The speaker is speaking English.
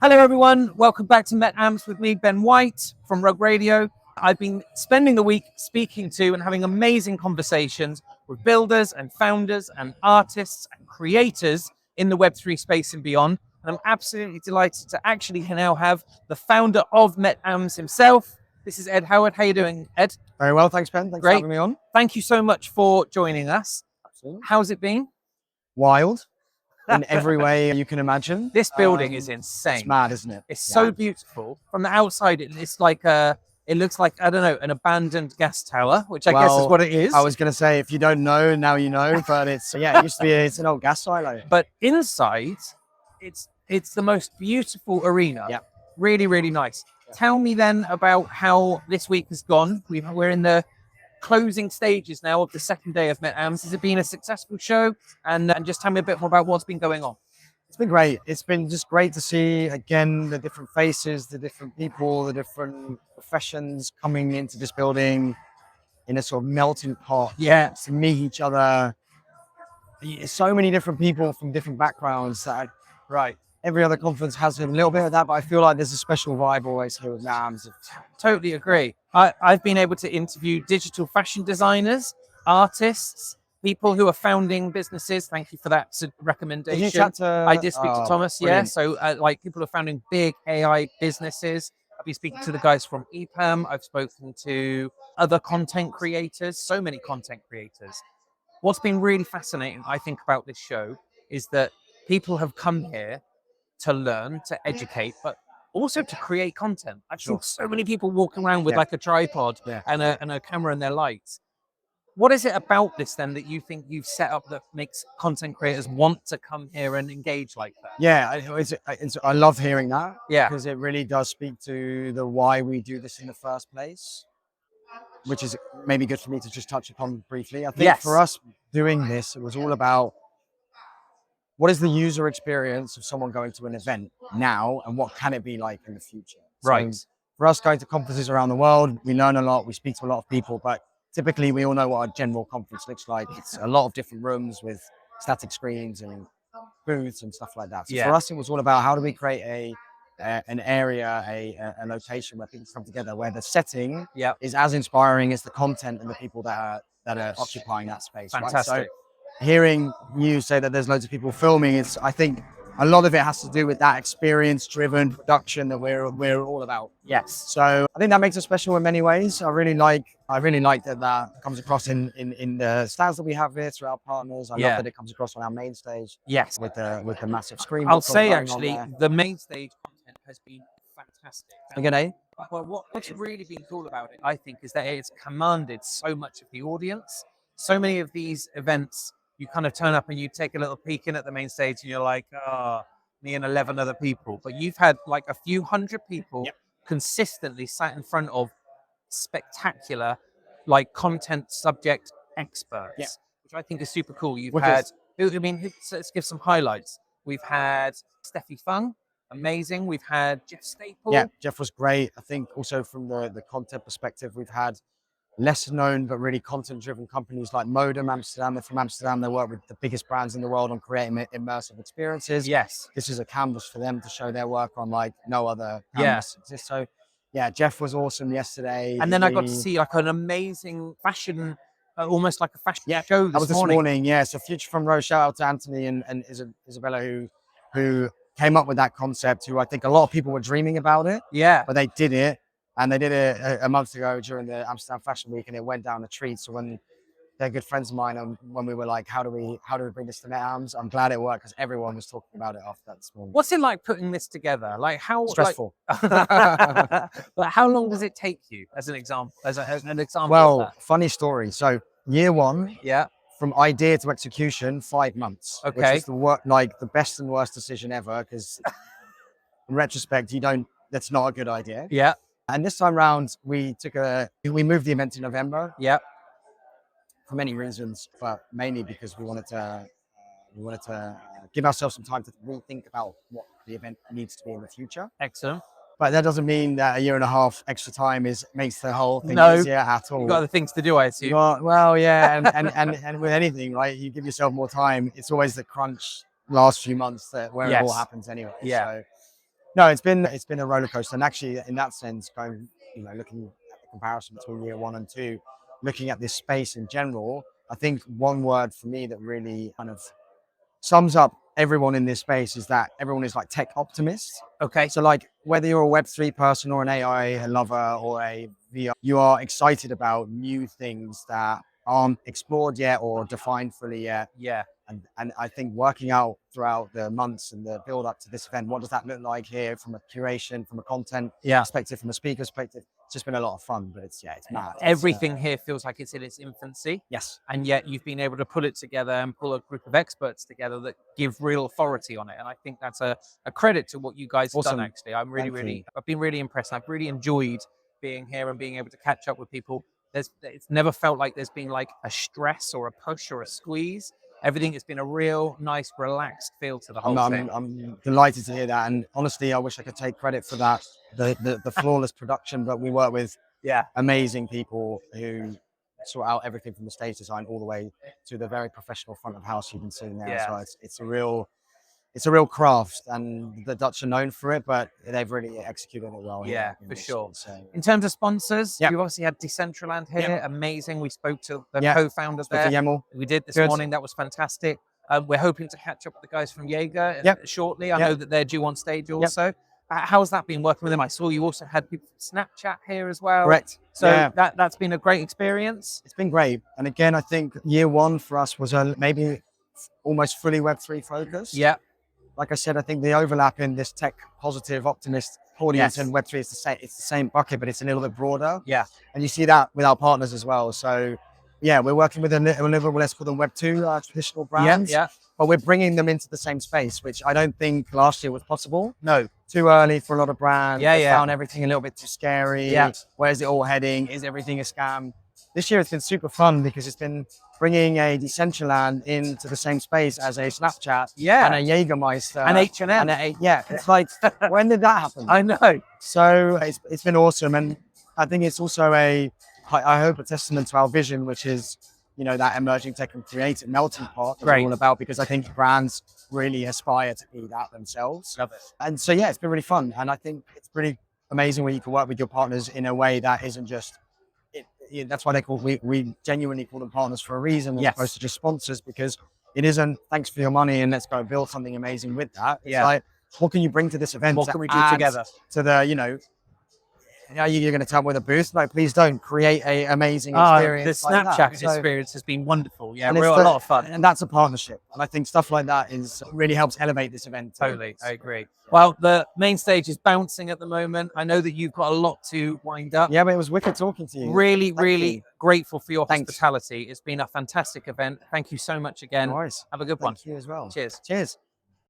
Hello everyone, welcome back to MET-AMS with me, Ben White from Rug Radio. I've been spending the week speaking to and having amazing conversations with builders and founders and artists and creators in the Web3 space and beyond. And I'm absolutely delighted to actually now have the founder of MET-AMS himself. This is Ed Howard. How are you doing, Ed? Very well, thanks, Ben. Thanks for having me on. Thank you so much for joining us. Absolutely. How's it been? Wild in every way you can imagine. This building is insane. It's mad, isn't it? It's so beautiful. From the outside, it's like it looks like, I don't know, an abandoned gas tower, which I guess is what it is. I was going to say, if you don't know, now you know, but it used to be, it's an old gas silo. But inside, it's the most beautiful arena. Yeah. Really, really nice. Yeah. Tell me then about how this week has gone. We're in the closing stages now of the second day of MET-AMS. Has it been a successful show? And just tell me a bit more about what's been going on. It's been great. It's been just great to see, again, the different faces, the different people, the different professions coming into this building in a sort of melting pot. Yeah. To meet each other. So many different people from different backgrounds that every other conference has a little bit of that, but I feel like there's a special vibe always here with MET-AMS. Totally agree. I've been able to interview digital fashion designers, artists, people who are founding businesses. Thank you for that recommendation. Did you chat to, I did speak to Thomas, brilliant. yeah. So like people who are founding big AI businesses. I've been speaking to the guys from EPAM. I've spoken to other content creators, so many content creators. What's been really fascinating, I think, about this show is that people have come here to learn, to educate, but also to create content. I've seen so many people walking around with like a tripod and a camera and their lights. What is it about this then that you think you've set up that makes content creators want to come here and engage like that? Yeah, I love hearing that. Yeah. Because it really does speak to the why we do this in the first place, which is maybe good for me to just touch upon briefly. I think for us doing this, it was all about what is the user experience of someone going to an event now and what can it be like in the future? Right. So for us going to conferences around the world, we learn a lot, we speak to a lot of people, but typically we all know what a general conference looks like. It's a lot of different rooms with static screens and booths and stuff like that. So for us, it was all about how do we create an area, a location where people come together, where the setting is as inspiring as the content and the people that are occupying that space. Fantastic. Right? So hearing you say that there's loads of people filming, I think a lot of it has to do with that experience-driven production that we're all about. Yes. So I think that makes us special in many ways. I really like that comes across in the stands that we have here through our partners. I love that it comes across on our main stage. Yes. With the massive screen. I'll say actually, the main stage content has been fantastic. Again, Well, what's really been cool about it, I think, is that it's commanded so much of the audience. So many of these events, you kind of turn up and you take a little peek in at the main stage and you're like, me and 11 other people. But you've had like a few hundred people consistently sat in front of spectacular, like content subject experts, which I think is super cool. Let's give some highlights. We've had Steffi Fung, amazing. We've had Jeff Staple. Yeah, Jeff was great. I think also from the content perspective, we've had lesser known but really content-driven companies like Modem Amsterdam. They're from Amsterdam. They work with the biggest brands in the world on creating immersive experiences. Yes. This is a canvas for them to show their work on like no other canvas exists. So yeah, Jeff was awesome yesterday. And then I got to see like an amazing fashion, almost like a fashion show this morning. Yeah, so Future from Row, shout out to Anthony and Isabella who came up with that concept, who I think a lot of people were dreaming about it. Yeah. But they did it. And they did it a month ago during the Amsterdam Fashion Week, and it went down a treat. So when they're good friends of mine, and when we were like, how do we bring this to MET-AMS? I'm glad it worked because everyone was talking about it after that this morning. What's it like putting this together? Like how stressful. But how long does it take you, as an example? Well, funny story. So year one, from idea to execution, 5 months. Okay. Which is the best and worst decision ever, because in retrospect, that's not a good idea. Yeah. And this time round, we moved the event to November. Yeah. For many reasons, but mainly because we wanted to give ourselves some time to rethink about what the event needs to be in the future. Excellent. But that doesn't mean that a year and a half extra time makes the whole thing easier at all. You've got other things to do, I assume. Well, yeah, and with anything, right? You give yourself more time. It's always the crunch last few months where it all happens anyway. Yeah. So, No, it's been a roller coaster, and actually, in that sense, going looking at the comparison between year 1 and 2, looking at this space in general, I think one word for me that really kind of sums up everyone in this space is that everyone is like tech optimists. Okay. So like whether you're a Web3 person or an AI lover or a VR, you are excited about new things that aren't explored yet or defined fully yet. Yeah. And I think working out throughout the months and the build up to this event, what does that look like here from a curation, from a content perspective, from a speaker perspective? It's just been a lot of fun, but it's mad. Everything here feels like it's in its infancy. Yes. And yet you've been able to pull it together and pull a group of experts together that give real authority on it. And I think that's a credit to what you guys have done, actually. I've been really impressed. I've really enjoyed being here and being able to catch up with people. It's never felt like there's been like a stress or a push or a squeeze. Everything has been a real nice, relaxed feel to the whole thing. I'm delighted to hear that. And honestly, I wish I could take credit for that, the flawless production, but we work with amazing people who sort out everything from the stage design all the way to the very professional front of house you've been seeing there as well. It's a real craft, and the Dutch are known for it, but they've really executed it well. Yeah, for sure. In terms of sponsors, you've obviously had Decentraland here. Amazing. We spoke to the co-founder there. We did this morning. That was fantastic. We're hoping to catch up with the guys from Jaeger shortly. I know that they're due on stage also. How's that been working with them? I saw you also had people from Snapchat here as well. Correct. So that's been a great experience. It's been great. And again, I think year 1 for us was maybe almost fully Web3 focused. Yeah. Like I said, I think the overlap in this tech positive optimist audience and Web3 is the same. It's the same bucket, but it's a little bit broader. Yeah. And you see that with our partners as well. So yeah, we're working with let's call them Web2 traditional brands. Yeah. But we're bringing them into the same space, which I don't think last year was possible. No. Too early for a lot of brands. They found everything a little bit too scary. Yeah. Where's it all heading? Is everything a scam? This year it's been super fun because it's been bringing a Decentraland into the same space as a Snapchat and a Jägermeister and H&M. It's like, when did that happen? I know. So it's been awesome. And I think it's also I hope a testament to our vision, which is, that emerging tech and creative melting pot that we're all about, because I think brands really aspire to be that themselves. Love it. And so, it's been really fun. And I think it's pretty amazing when you can work with your partners in a way that isn't just, that's why we genuinely call them partners for a reason, as opposed to just sponsors, because it isn't thanks for your money and let's go build something amazing with that. It's like, what can you bring to this event? What can we do together? To the, you're going to tell me with a booth? No, please don't. Create a amazing experience. The Snapchat experience has been wonderful. Yeah, a lot of fun. And that's a partnership. And I think stuff like that really helps elevate this event. Totally, I agree. Well, the main stage is bouncing at the moment. I know that you've got a lot to wind up. Yeah, but it was wicked talking to you. Really grateful for your hospitality. It's been a fantastic event. Thank you so much again. Nice. Have a good one. Thank you as well. Cheers. Cheers.